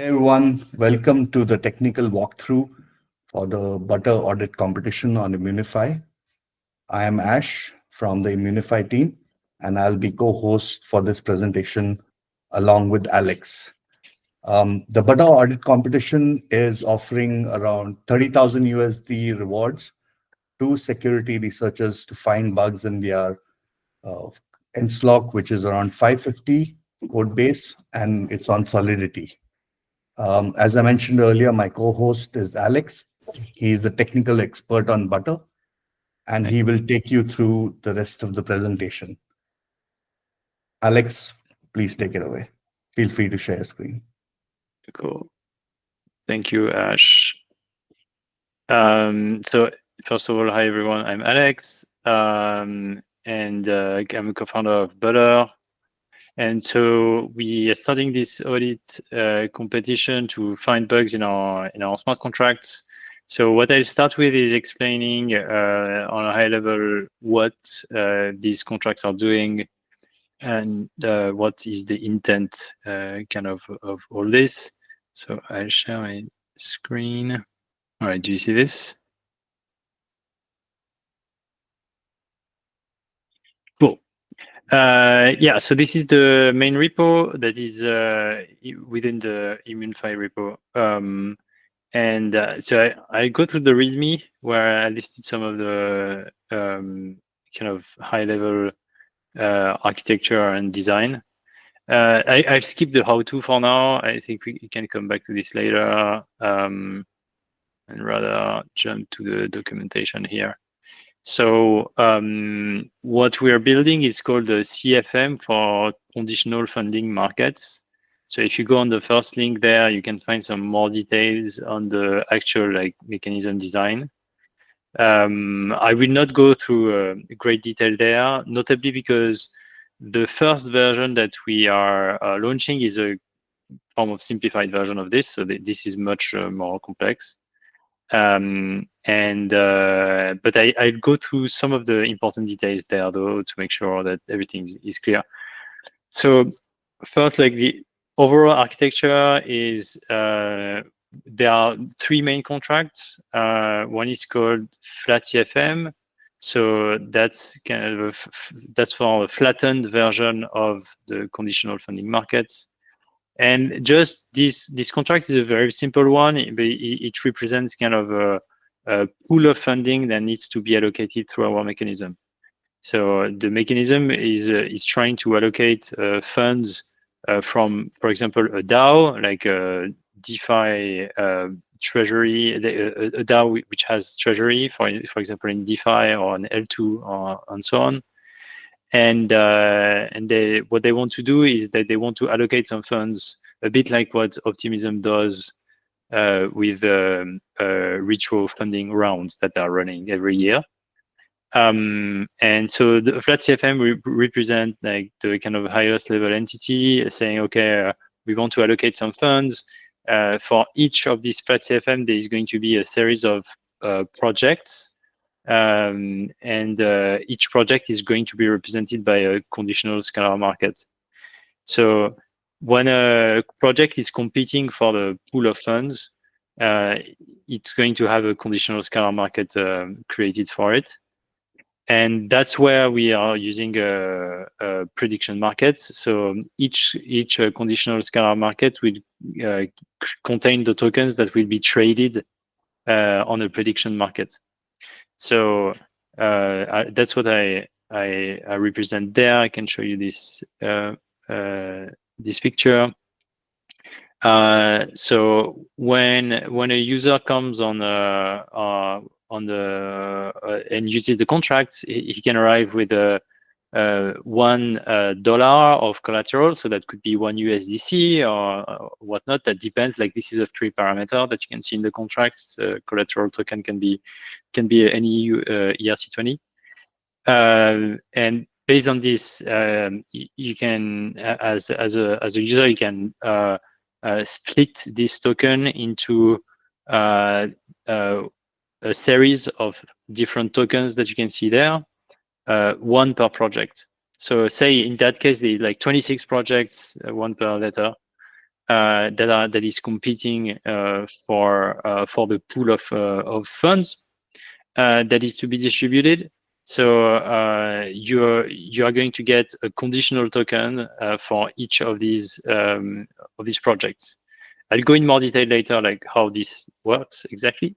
Hey everyone, welcome to the technical walkthrough for the Butter Audit competition on Immunefi. I am Ash from the Immunefi team, and I'll be co-host for this presentation along with Alex. The Butter Audit competition is offering around 30,000 USD rewards to security researchers to find bugs in their uh, NSLOC, which is around 550 code base, and it's on Solidity. As I mentioned earlier, my co-host is Alex. He is a technical expert on Butter, and he will take you through the rest of the presentation. Alex, please take it away. Feel free to share your screen. Cool. Thank you, Ash. So first of all, hi everyone. I'm Alex, and I'm a co-founder of Butter. And so we are starting this audit competition to find bugs in our smart contracts. So what I'll start with is explaining on a high level what these contracts are doing and what is the intent kind of all this. So I'll share my screen. All right, do you see this? Cool. Yeah, so this is the main repo that is within the Immunefi repo. So I go through the README where I listed some of the kind of high level architecture and design. I've skipped the how-to for now. I think we can come back to this later and rather jump to the documentation here. So what we are building is called the CFM for conditional funding markets. So if you go on the first link there, you can find some more details on the actual mechanism design. I will not go through great detail there, notably because the first version that we are launching is a form of simplified version of this. So this is much more complex. But I'll go through some of the important details there, though, to make sure that everything is clear. So first, the overall architecture is there are three main contracts. One is called flat CFM. So that's that's for a flattened version of the conditional funding markets. And just this contract is a very simple one. It represents kind of a pool of funding that needs to be allocated through our mechanism. So the mechanism is trying to allocate funds from, for example, a DAO, like a DeFi treasury, a DAO which has treasury, for example, in DeFi or an L2 or and so on. And what they want to do is that they want to allocate some funds, a bit like what Optimism does with retro funding rounds that are running every year. And so the flat CFM represent the kind of highest level entity saying, okay, we want to allocate some funds. For each of these flat CFM, there is going to be a series of projects. Each project is going to be represented by a conditional scalar market. So when a project is competing for the pool of funds, it's going to have a conditional scalar market created for it. And that's where we are using a prediction market. So each conditional scalar market will contain the tokens that will be traded on a prediction market. So that's what I represent there. I can show you this this picture. So when a user comes on the and uses the contract, he can arrive with a $1 of collateral. So that could be one USDC or whatnot. That depends. Like this is a free parameter that you can see in the contracts. Collateral token can be any ERC20. And based on this, you can, as a user, you can split this token into a series of different tokens that you can see there, one per project. So say in that case, there's like 26 projects, one per letter. that is competing for the pool of funds that is to be distributed. So you are going to get a conditional token for each of these projects. I'll go in more detail later, like how this works exactly.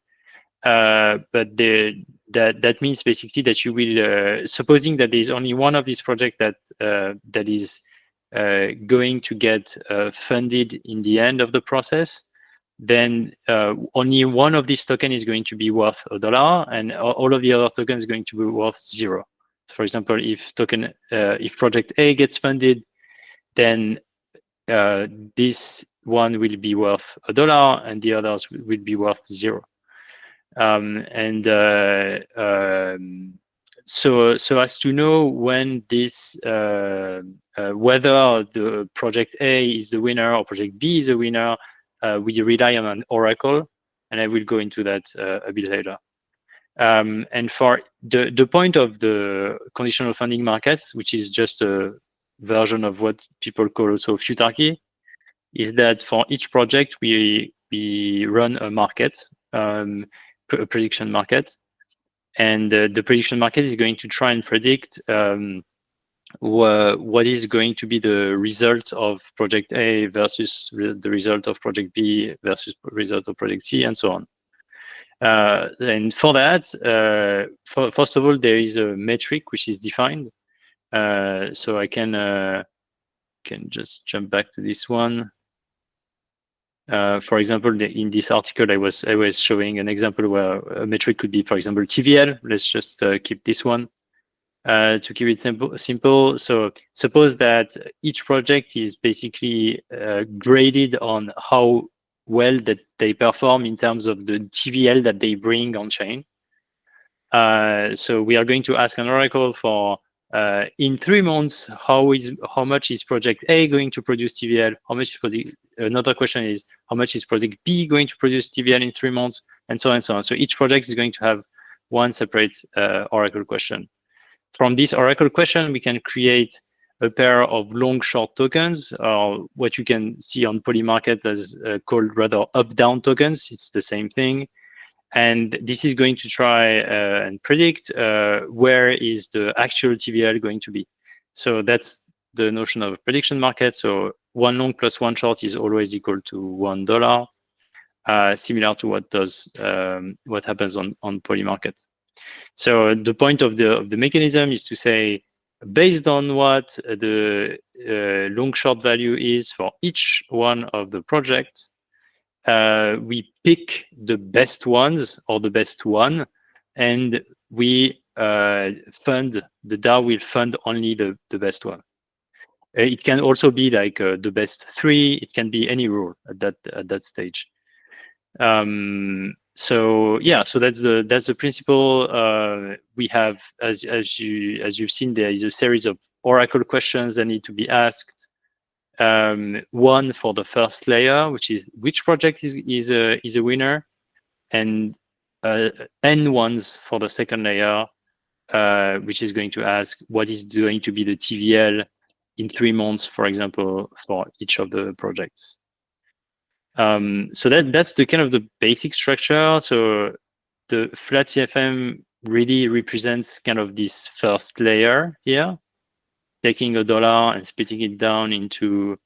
But that means basically that you will, supposing that there is only one of these projects that is going to get funded in the end of the process, then only one of these tokens is going to be worth $1, and all of the other tokens is going to be worth 0. For example, if project A gets funded, then this one will be worth $1, and the others will be worth 0. So as to know when this whether the project A is the winner or project B is the winner, we rely on an oracle, and I will go into that a bit later. And for the point of the conditional funding markets, which is just a version of what people call also futarchy, is that for each project we run a market, a prediction market, and the prediction market is going to try and predict what is going to be the result of project A versus the result of project B versus result of project C, and so on. And for that, first of all, there is a metric which is defined. So I can just jump back to this one. For example, in this article, I was showing an example where a metric could be, for example, TVL. Let's just keep this one to keep it simple. So suppose that each project is basically graded on how well that they perform in terms of the TVL that they bring on chain. So we are going to ask an oracle for in 3 months, how much is project A going to produce TVL? How much for another question is how much is project B going to produce TVL in 3 months, and so on and so on. So each project is going to have one separate oracle question. From this oracle question, we can create a pair of long-short tokens, or what you can see on Polymarket as called rather up-down tokens. It's the same thing. And this is going to try and predict where is the actual TVL going to be. So that's the notion of a prediction market. So 1 long plus 1 short is always equal to $1, similar to what happens on Polymarket. So the point of the mechanism is to say, based on what the long short value is for each one of the projects, we pick the best ones or the best one, and we fund, the DAO will fund only the best one. It can also be like the best 3. It can be any rule at that stage. So yeah, so that's the principle. We have, as you've seen, there is a series of oracle questions that need to be asked. One for the first layer, which is which project is a winner, and n ones for the second layer, which is going to ask what is going to be the TVL in 3 months, for example, for each of the projects. So that's the kind of the basic structure. So the flat CFM really represents kind of this first layer here, taking $1 and splitting it down into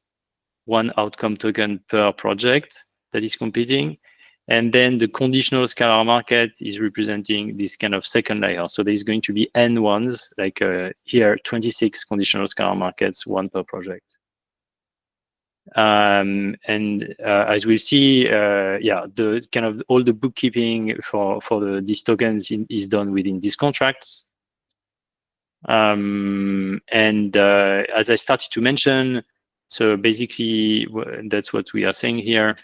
1 outcome token per project that is competing. And then the conditional scalar market is representing this kind of second layer. So there's going to be n ones, like here, 26 conditional scalar markets, 1 per project. And as we'll see, yeah, the kind of all the bookkeeping for these tokens is done within these contracts. And as I started to mention, so basically that's what we are saying here.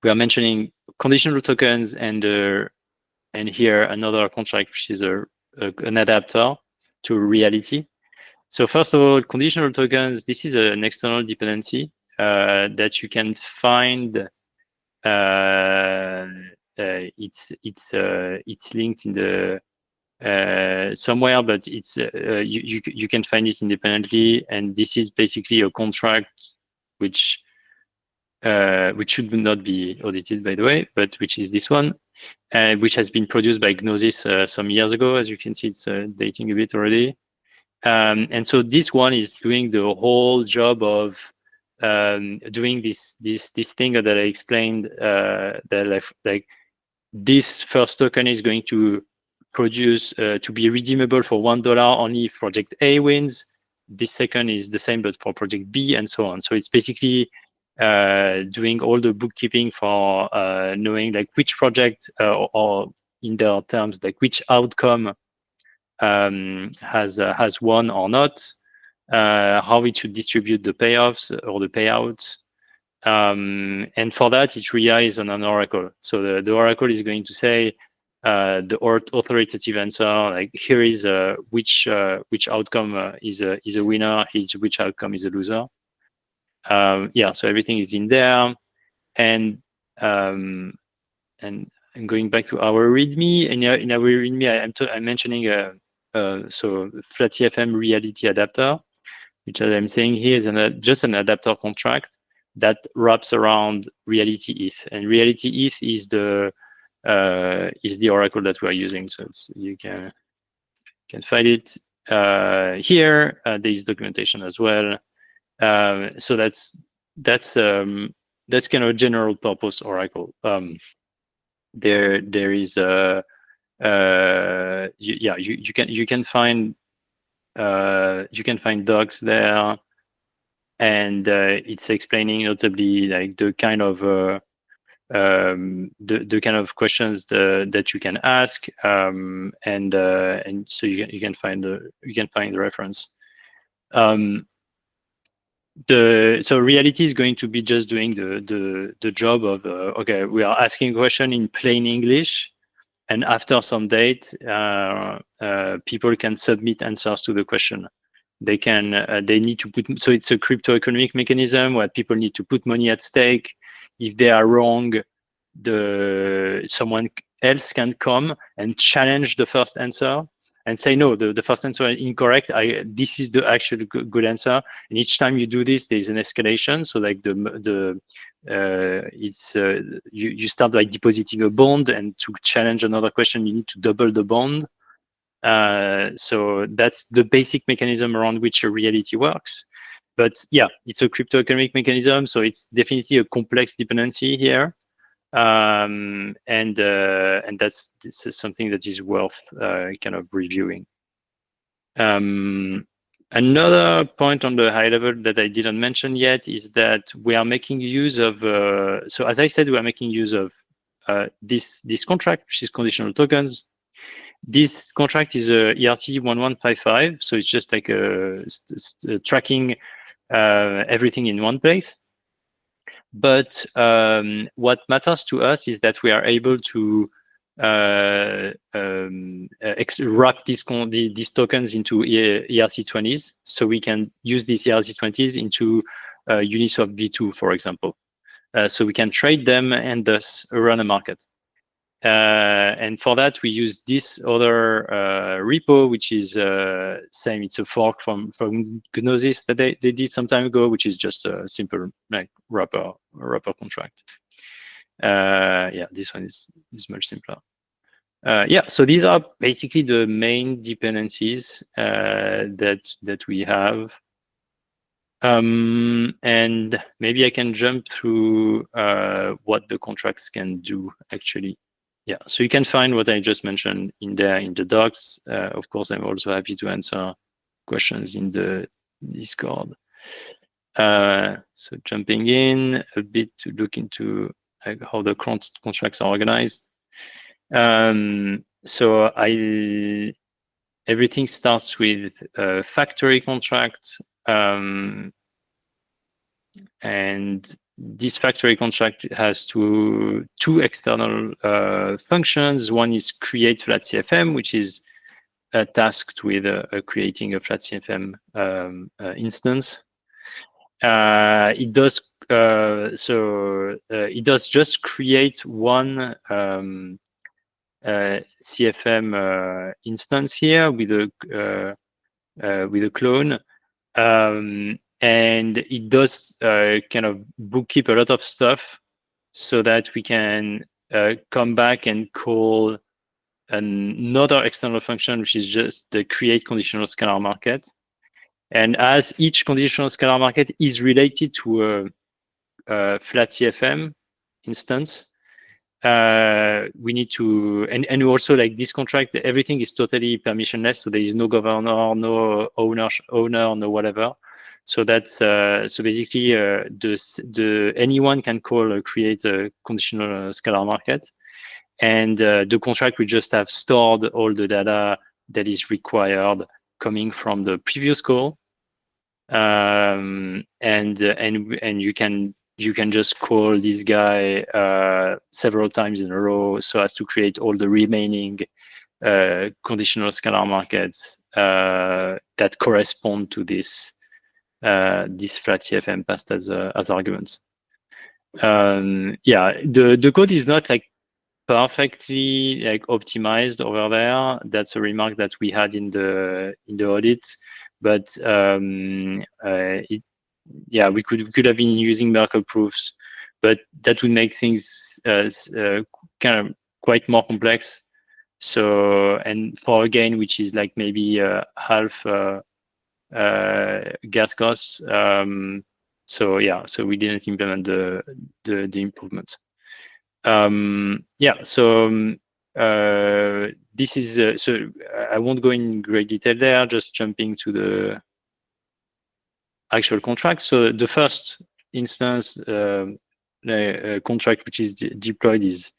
We are mentioning conditional tokens and here another contract, which is an adapter to reality. So first of all, conditional tokens, this is an external dependency that you can find. It's linked in the somewhere, but it's you can find it independently. And this is basically a contract which which should not be audited, by the way, but which is this one, which has been produced by Gnosis some years ago. As you can see, it's dating a bit already. And so this one is doing the whole job of doing this thing that I explained, that like this first token is going to produce to be redeemable for $1 only if project A wins. This second is the same, but for project B, and so on. So it's basically doing all the bookkeeping for knowing like which project or in their terms, like which outcome has won or not, how it should distribute the payoffs or the payouts. And for that, it relies on an oracle. So the oracle is going to say the authoritative answer, like here is which outcome is a winner, which outcome is a loser. Yeah, so everything is in there, and I'm going back to our README. In our README, I'm mentioning so FlatCFM reality adapter, which, as I'm saying here, is just an adapter contract that wraps around reality ETH, and reality ETH is the oracle that we're using. So you can find it here. There is documentation as well. So that's kind of a general purpose oracle. There is a you can find docs there, and it's explaining notably like the kind of the kind of questions that you can ask, and so you can find the reference. So reality is going to be just doing the job of okay, we are asking a question in plain English, and after some date, people can submit answers to the question. They need to put, so it's a crypto economic mechanism where people need to put money at stake. If they are wrong, someone else can come and challenge the first answer and say, no, the first answer is incorrect. This is the actual good answer. And each time you do this, there's an escalation. So like you start by depositing a bond, and to challenge another question, you need to double the bond. So that's the basic mechanism around which a reality works. But yeah, it's a crypto economic mechanism, so it's definitely a complex dependency here. And this is something that is worth kind of reviewing. Another point on the high level that I didn't mention yet is that we are making use of, so as I said, we are making use of this contract, which is conditional tokens. This contract is a ERC-1155, so it's just like tracking everything in one place. But what matters to us is that we are able to wrap these tokens into ERC20s, so we can use these ERC20s into Uniswap V2, for example. So we can trade them and thus run a market. And for that, we use this other repo, which is same. It's a fork from Gnosis that they did some time ago, which is just a simple like wrapper contract. Yeah, this one is much simpler. Yeah, so these are basically the main dependencies that we have. And maybe I can jump through what the contracts can do actually. Yeah, so you can find what I just mentioned in there in the docs. Of course, I'm also happy to answer questions in the Discord. So jumping in a bit to look into how the contracts are organized. So everything starts with a factory contract, and this factory contract has two external functions. One is create FlatCFM, which is tasked with creating a FlatCFM instance. It does it does just create one CFM instance here with a clone. and it does kind of bookkeep a lot of stuff so that we can come back and call another external function, which is just the create conditional scalar market. And as each conditional scalar market is related to a flat CFM instance, we need to, and also like this contract, everything is totally permissionless. So there is no governor, no owner, no whatever. So that's so basically anyone can call create a conditional scalar market, and the contract will just have stored all the data that is required coming from the previous call, and you can just call this guy several times in a row so as to create all the remaining conditional scalar markets that correspond to this flat CFM passed as arguments. Yeah, the code is not like perfectly like optimized over there. That's a remark that we had in the audit, but yeah, we could have been using Merkle proofs, but that would make things kind of quite more complex. So, and for a gain which is like maybe half gas costs. So yeah, so we didn't implement the improvements. Yeah, so this is so I won't go in great detail there, just jumping to the actual contract. So the first instance contract which is deployed is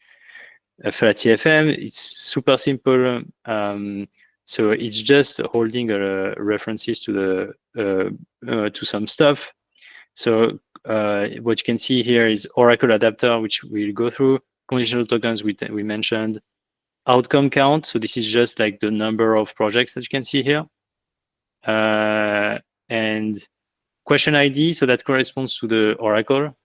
a flat CFM. It's super simple. So it's just holding references to the to some stuff. So what you can see here is Oracle adapter, which we'll go through. Conditional tokens we mentioned. Outcome count. So this is just like the number of projects that you can see here. And question ID. So that corresponds to the Oracle.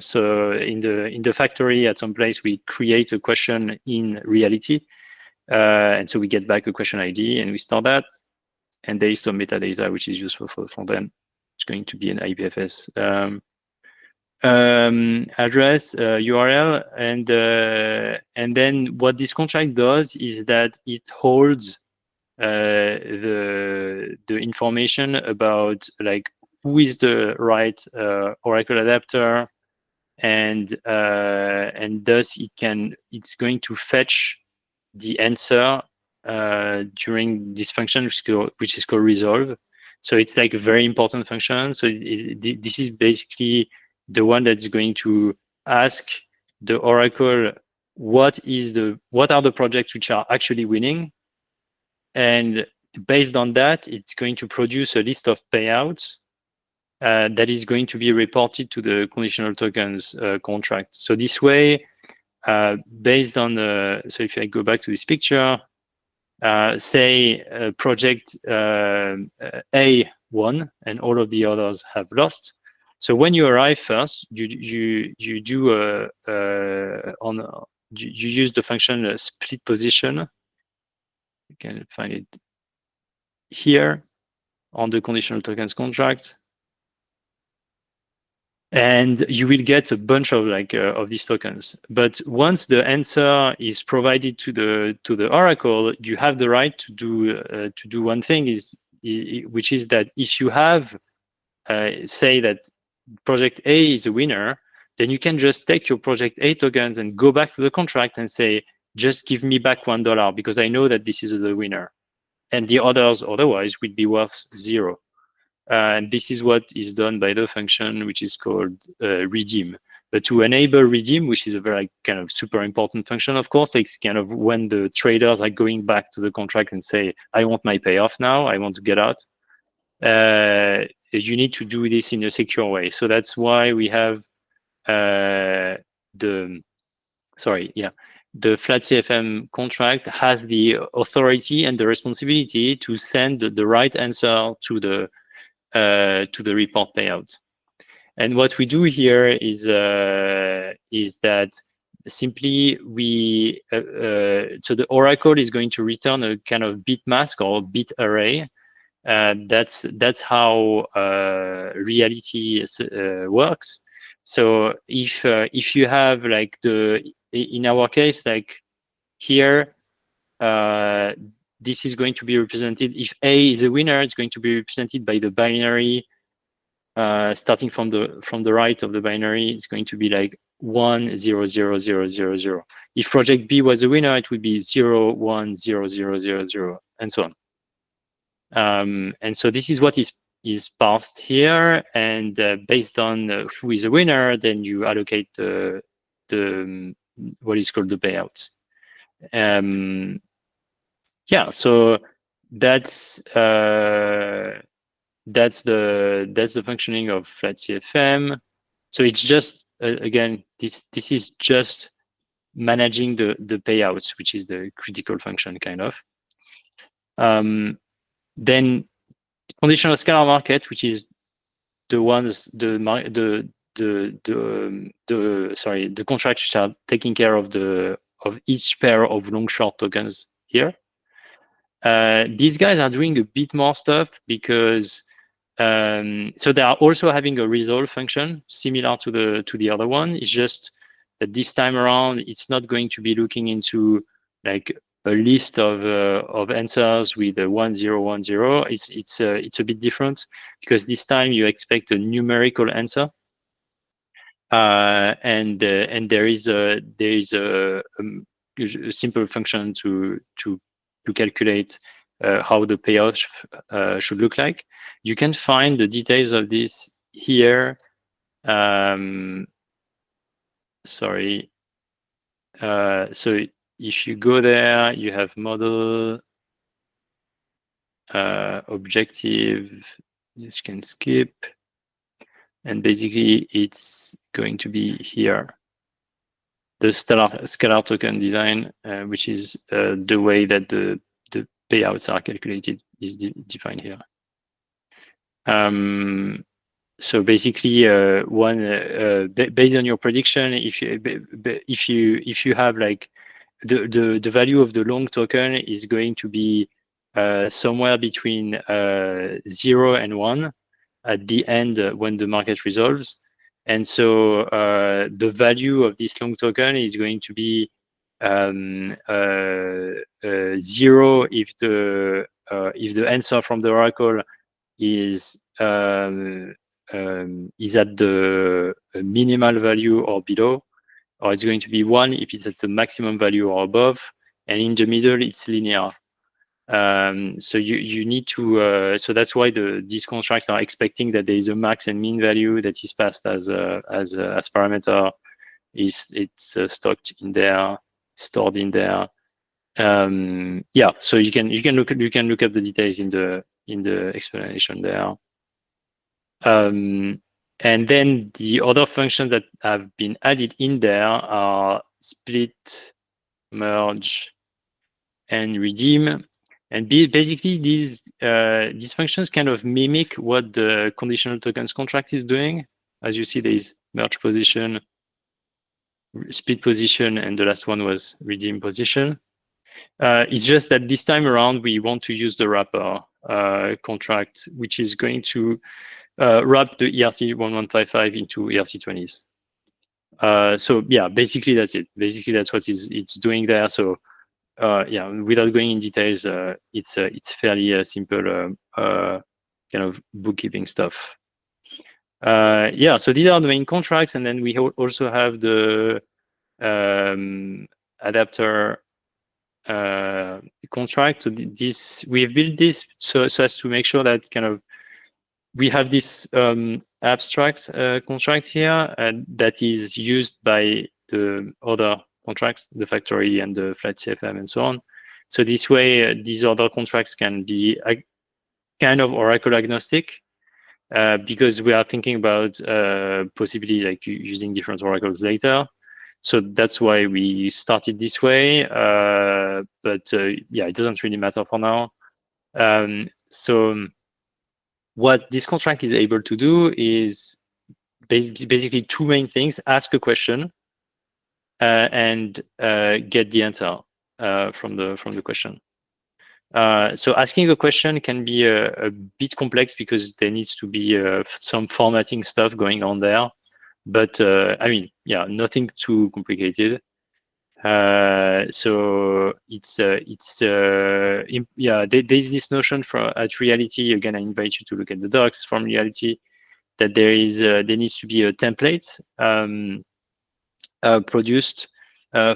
So in the factory at some place we create a question in reality, and so we get back a question ID and we store that. And there is some metadata which is useful for the front end. It's going to be an IPFS address, URL, and then what this contract does is that it holds the information about like who is the right Oracle adapter, and thus it's going to fetch the answer during this function which is called resolve. So it's like a very important function. So this is basically the one that's going to ask the Oracle what are the projects which are actually winning, and based on that, it's going to produce a list of payouts that is going to be reported to the conditional tokens contract. So this way, based on so if I go back to this picture, say project A won and all of the others have lost. So when you arrive first, you do you use the function split position. You can find it here on the conditional tokens contract, and you will get a bunch of like of these tokens. But once the answer is provided to the Oracle, you have the right to do one thing, which is that if you have say that project A is a winner, then you can just take your project A tokens and go back to the contract and say, just give me back $1 because I know that this is the winner, and the others otherwise would be worth 0. And this is what is done by the function which is called redeem. But to enable redeem, which is a very kind of super important function, of course, it's kind of when the traders are going back to the contract and say, I want my payoff now, I want to get out. You need to do this in a secure way. So that's why we have the flat CFM contract has the authority and the responsibility to send the right answer to the report payout. And what we do here is that simply so the Oracle is going to return a kind of bit mask or bit array That's how reality works. So if you have like in our case, like here, this is going to be represented, if A is a winner, it's going to be represented by the binary starting from the right of the binary. It's going to be like 1 0 0 0 0 0. If project B was a winner, it would be 0 1 0 0 0 0 and so on. And so this is what is parsed here, and based on who is a winner, then you allocate the what is called the payouts. Yeah, so that's the functioning of FlatCFM. So it's just again, this is just managing the payouts, which is the critical function kind of. Then conditional scalar market, which is the ones the contracts which are taking care of each pair of long short tokens here. These guys are doing a bit more stuff because so they are also having a resolve function similar to the other one. It's just that this time around, it's not going to be looking into like a list of answers with a 1 0 1 0. It's a bit different because this time you expect a numerical answer, and there is a simple function to calculate how the payout should look like. You can find the details of this here. Sorry. So if you go there, you have model, objective, you can skip. And basically it's going to be here. The scalar token design, which is the way that the payouts are calculated, is defined here. So basically, based on your prediction, if you have like the value of the long token is going to be somewhere between 0 and 1 at the end when the market resolves. And so the value of this long token is going to be 0 if the answer from the oracle is at the minimal value or below, or it's going to be 1 if it's at the maximum value or above, and in the middle it's linear. So you need to so that's why these contracts are expecting that there is a max and mean value that is passed as parameter. It's stocked in there, stored in there. Yeah, so you can look up the details in the explanation there. And then the other functions that have been added in there are split, merge, and redeem. And basically, these functions kind of mimic what the conditional tokens contract is doing. As you see, there is merge position, split position, and the last one was redeem position. It's just that this time around, we want to use the wrapper contract, which is going to wrap the ERC1155 into ERC20s. So yeah, basically that's it. Basically, that's what it's doing there. So yeah, without going in details, it's fairly simple kind of bookkeeping stuff. Yeah, so these are the main contracts, and then we also have the adapter contract. So we have built this so as to make sure that kind of we have this abstract contract here that is used by the other contracts, the factory and the flat CFM and so on. So this way, these other contracts can be kind of Oracle agnostic because we are thinking about possibly like using different oracles later. So that's why we started this way. But yeah, it doesn't really matter for now. So what this contract is able to do is basically two main things: ask a question and get the answer from the question. So asking a question can be a bit complex because there needs to be some formatting stuff going on there. But I mean, yeah, nothing too complicated. So yeah, there's this notion at Reality. Again, I invite you to look at the docs from Reality, that there needs to be a template produced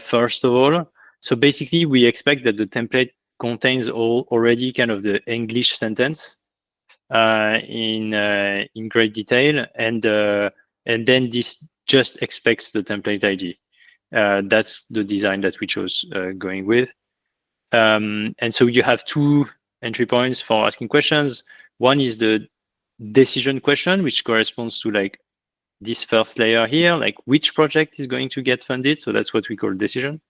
first of all. So basically, we expect that the template contains already kind of the English sentence in great detail, and then this just expects the template ID. That's the design that we chose going with. And so you have two entry points for asking questions. One is the decision question, which corresponds to like this first layer here, like which project is going to get funded. So that's what we call decision.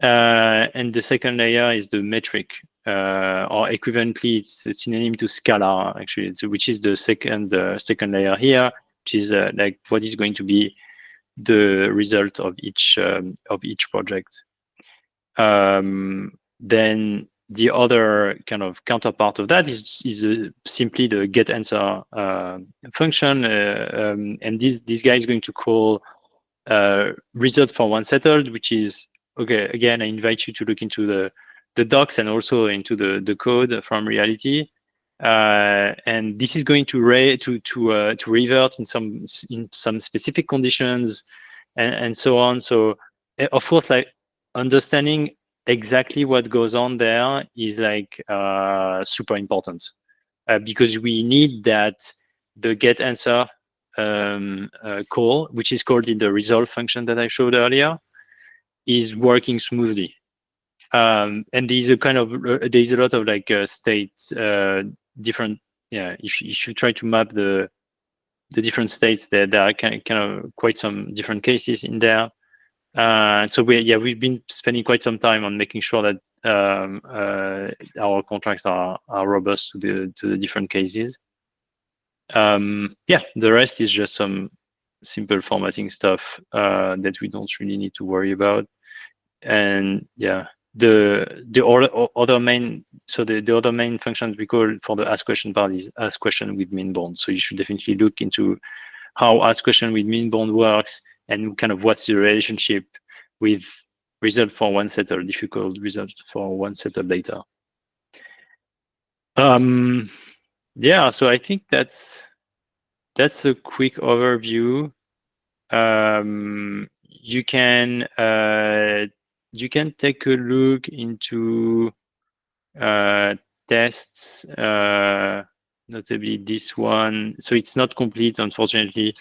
And the second layer is the metric, or equivalently, it's a synonym to scalar, actually, which is the second layer here, which is like what is going to be the result of each project. Then the other kind of counterpart of that is simply the get answer function, and this guy is going to call result for one settled, which is okay. Again, I invite you to look into the docs and also into the code from Reality. And this is going to revert in some specific conditions and so on. So of course, like understanding exactly what goes on there is like super important, because we need that the get answer call, which is called in the resolve function that I showed earlier, is working smoothly. And there's a lot of like states, different. Yeah, if you try to map the different states, there are kind of quite some different cases in there. So we've been spending quite some time on making sure that our contracts are robust to the different cases. Yeah, the rest is just some simple formatting stuff that we don't really need to worry about. And yeah, the other main functions we call for the ask question part is ask question with min bond. So you should definitely look into how ask question with min bond works and kind of what's the relationship with result for one settled, difficult result for one settled data. Yeah, so I think that's a quick overview. You can take a look into tests, notably this one. So it's not complete, unfortunately,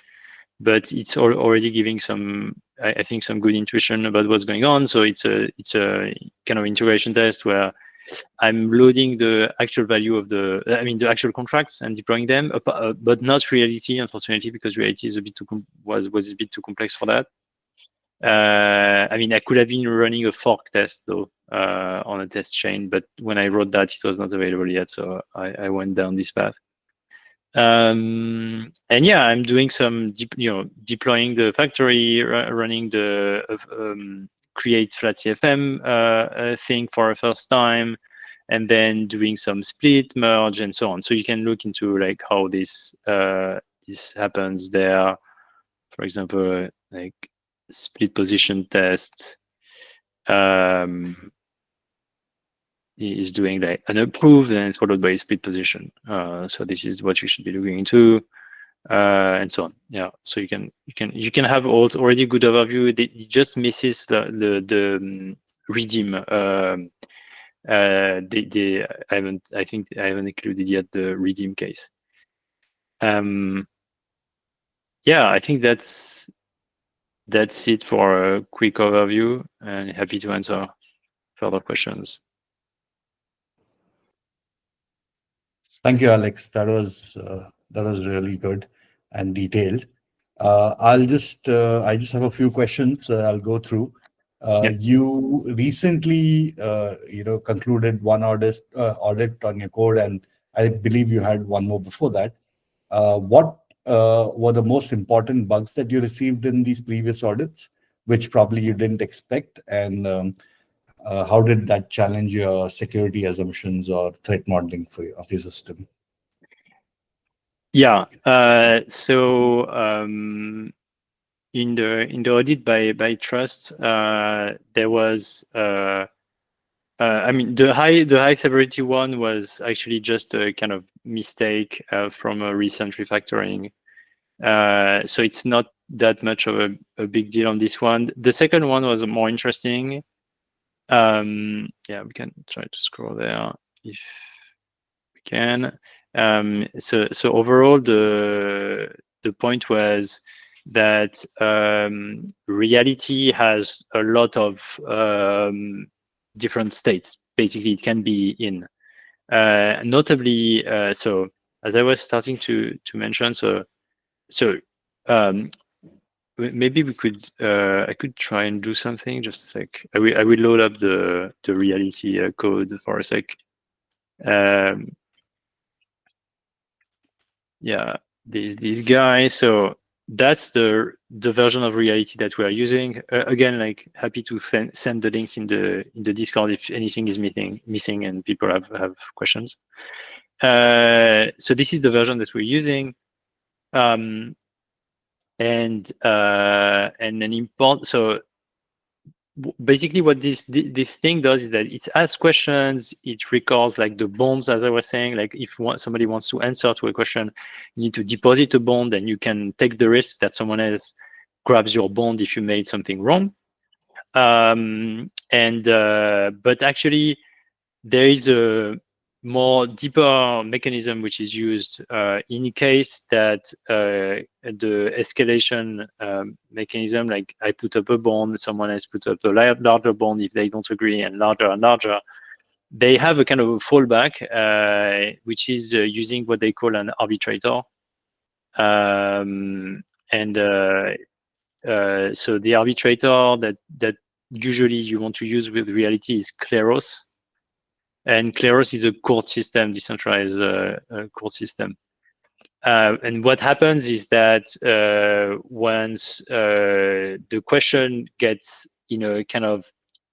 but it's already giving some, I think, some good intuition about what's going on. So it's a kind of integration test where I'm loading the actual value of the actual contracts and deploying them, but not Reality, unfortunately, because Reality is a bit was a bit too complex for that. I could have been running a fork test though on a test chain, but when I wrote that, it was not available yet, so I went down this path. And yeah, I'm doing some deploying the factory, running the create flat CFM thing for a first time, and then doing some split, merge, and so on. So you can look into like how this happens there. For example, like split position test is doing like an approve and followed by a split position. So this is what you should be looking into, and so on. Yeah, so you can have already good overview. It just misses the redeem. I think I haven't included yet the redeem case. Yeah, I think that's it for a quick overview, and happy to answer further questions. Thank you, Alex. That was really good and detailed. I just have a few questions I'll go through. Yeah. You recently concluded one audit on your code, and I believe you had one more before that. What were the most important bugs that you received in these previous audits, which probably you didn't expect? And how did that challenge your security assumptions or threat modeling of your system? Yeah. In the audit by trust, there was I mean the high severity one was actually just a kind of mistake from a recent refactoring. So it's not that much of a big deal on this one. The second one was more interesting. Yeah, we can try to scroll there if we can. So overall, the point was that reality has a lot of different states. Basically, it can be in. Notably, so as I was starting to mention, so maybe we could I could try and do something. Just a sec. I will load up the reality code for a sec. Yeah, this guy. So that's the version of reality that we are using. Again, like happy to send the links in the Discord if anything is missing and people have questions. So this is the version that we're using. And an import. So basically what this thing does is that it asks questions, it records like the bonds, as I was saying. Like if somebody wants to answer to a question, you need to deposit a bond, and you can take the risk that someone else grabs your bond if you made something wrong. But actually there is a more deeper mechanism which is used in case that the escalation mechanism, like I put up a bond, someone else put up a larger bond if they don't agree, and larger, they have a kind of a fallback, which is using what they call an arbitrator. So the arbitrator that usually you want to use with reality is Kleros. And Kleros is a court system, decentralized court system. And what happens is that once the question gets in a kind of,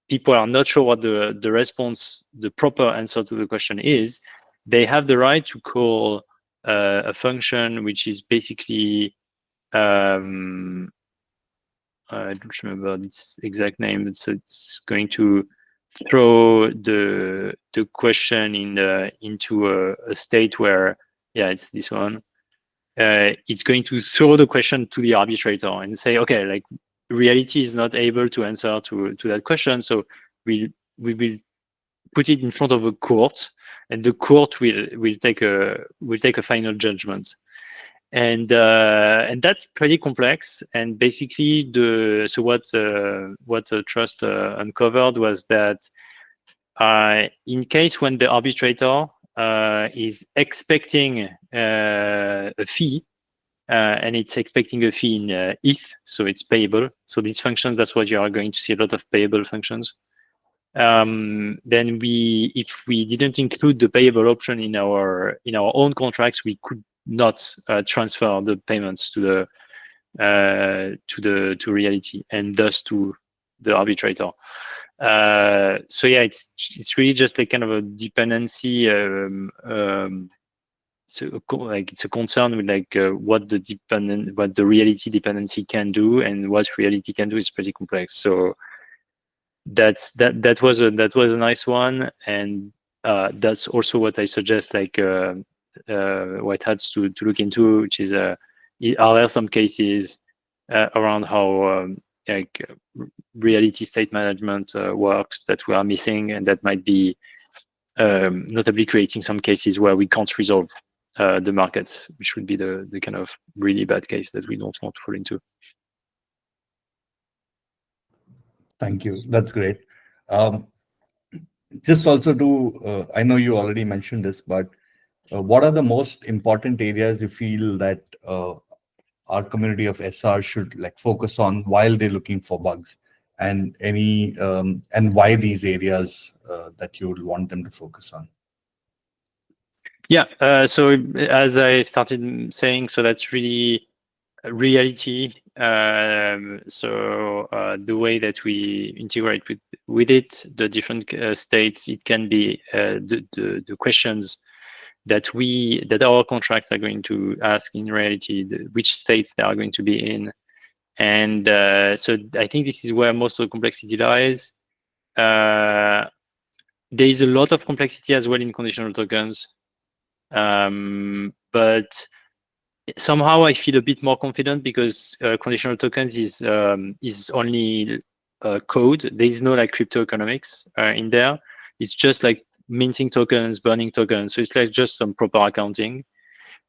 people are not sure what the response, the proper answer to the question is, they have the right to call a function which is basically, I don't remember its exact name, so it's going to throw the question into a state where, yeah, it's this one. It's going to throw the question to the arbitrator and say, okay, like reality is not able to answer to that question, so we will put it in front of a court, and the court will take a final judgment. And that's pretty complex. And basically, what Trust uncovered was that in case when the arbitrator is expecting a fee, and it's expecting a fee in ETH, so it's payable. So these functions, that's what you are going to see, a lot of payable functions. Then if we didn't include the payable option in our own contracts, we could not transfer the payments to reality, and thus to the arbitrator. So yeah, it's really just like kind of a dependency. So like it's a concern with like what the reality dependency can do, and what reality can do is pretty complex. So that was a nice one, and that's also what I suggest like white hats to look into, which is are there some cases around how like reality state management works that we are missing, and that might be notably creating some cases where we can't resolve the markets, which would be the kind of really bad case that we don't want to fall into. Thank you. That's great. Just also to, I know you already mentioned this, but what are the most important areas you feel that our community of SR should like focus on while they're looking for bugs, and and why these areas that you would want them to focus on? Yeah. So as I started saying, so that's really reality The way that we integrate with it, the different states, it can be the questions that our contracts are going to ask in reality, which states they are going to be in. And so I think this is where most of the complexity lies. There is a lot of complexity as well in conditional tokens. But somehow I feel a bit more confident because conditional tokens is only code. There is no like crypto economics in there. It's just like minting tokens, burning tokens. So it's like just some proper accounting,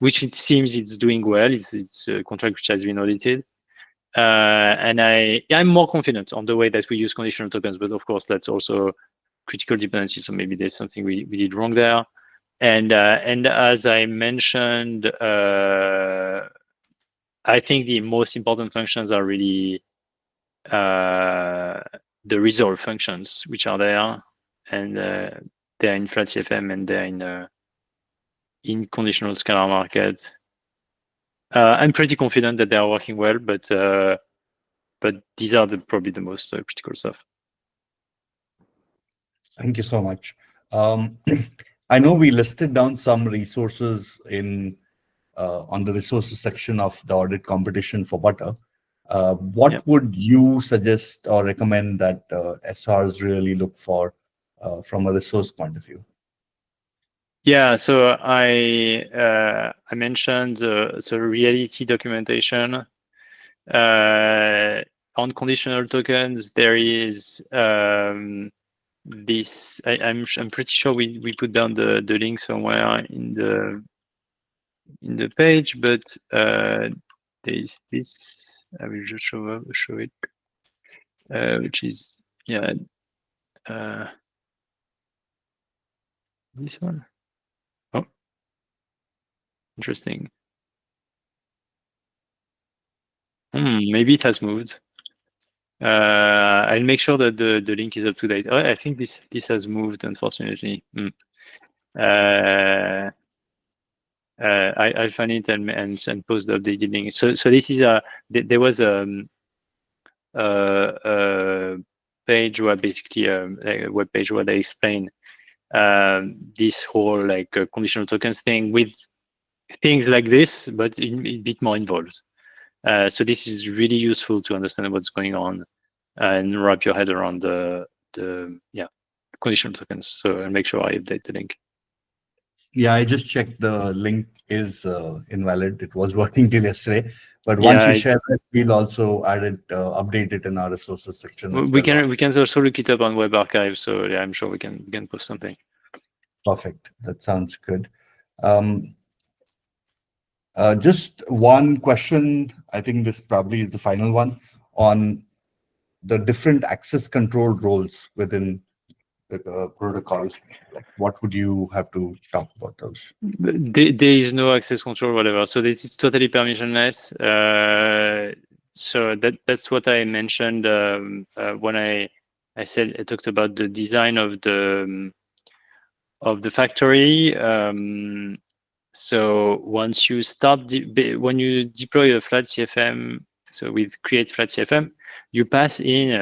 which it seems it's doing well. It's a contract which has been audited. And I'm more confident on the way that we use conditional tokens, but of course that's also critical dependency. So maybe there's something we did wrong there. And as I mentioned, I think the most important functions are really the resolve functions, which are there, and they're in flat-CFM and they're in conditional scalar market. I'm pretty confident that they are working well, but these are probably the most critical stuff. Thank you so much. I know we listed down some resources on the resources section of the audit competition for Butter. What would you suggest or recommend that SRs really look for from a resource point of view? Yeah, so I mentioned the reality documentation. On conditional tokens, there is this. I'm pretty sure we put down the link somewhere in the page, but there is this. I will just show it, which is this one. Oh, interesting. Maybe it has moved. I'll make sure that the link is up to date. Oh, I think this has moved, unfortunately. I'll find it and post the updated link. So this is there was a page where basically a web page where they explain this whole like conditional tokens thing with things like this, but a bit more involved. So this is really useful to understand what's going on and wrap your head around the conditional tokens. So I'll make sure I update the link. Yeah, I just checked the link is invalid. It was working till yesterday, but once you share it, we'll also add it, update it in our resources section. We can also look it up on Web Archive. So yeah, I'm sure we can post something. Perfect. That sounds good. Just one question. I think this probably is the final one on the different access control roles within the protocol. Like, what would you have to talk about those? There is no access control, whatever. So this is totally permissionless. So that's what I mentioned when I talked about the design of the factory. So once you start when you deploy a flat-CFM, so with create flat-CFM, you pass in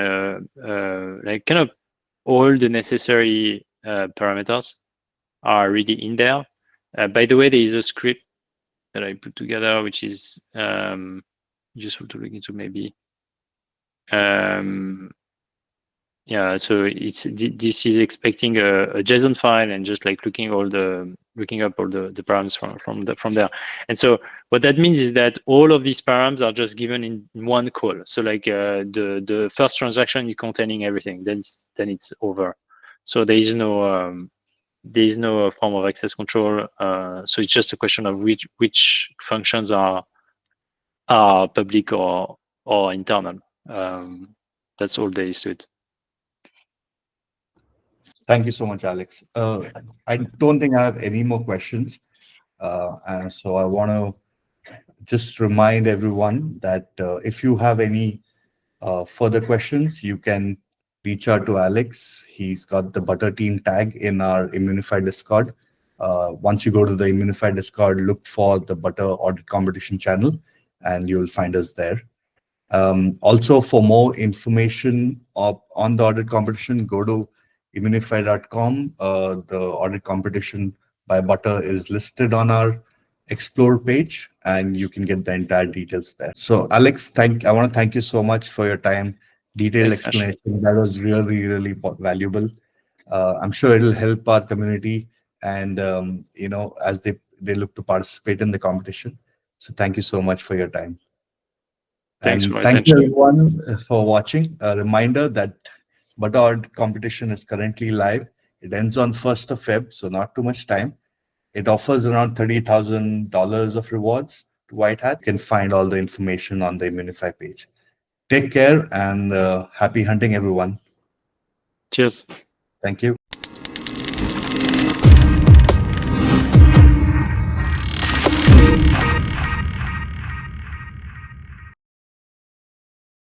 like kind of all the necessary parameters are really in there. By the way, there is a script that I put together, which is useful to look into maybe. Yeah, so this is expecting a JSON file and just like looking up all the params from there. And so what that means is that all of these params are just given in one call. So like the first transaction is containing everything. Then it's over. So there is no form of access control. So it's just a question of which functions are public or internal. That's all there is to it. Thank you so much, Alex. I don't think I have any more questions. So I want to just remind everyone that if you have any further questions, you can reach out to Alex. He's got the Butter team tag in our Immunefi Discord. Once you go to the Immunefi Discord, look for the Butter audit competition channel, and you'll find us there. Also, for more information on the audit competition, go to immunefi.com. The audit competition by Butter is listed on our Explore page, and you can get the entire details there. So, Alex, I want to thank you so much for your time, detailed Thanks, Ash. explanation. That was really, really valuable. I'm sure it'll help our community, and as they look to participate in the competition. So, thank you so much for your time. Thanks for And your thank you attention. everyone for watching. A reminder that Butter competition is currently live. It ends on 1st of Feb, so not too much time. It offers around $30,000 of rewards to White Hat. You can find all the information on the Immunefi page. Take care and happy hunting, everyone. Cheers. Thank you.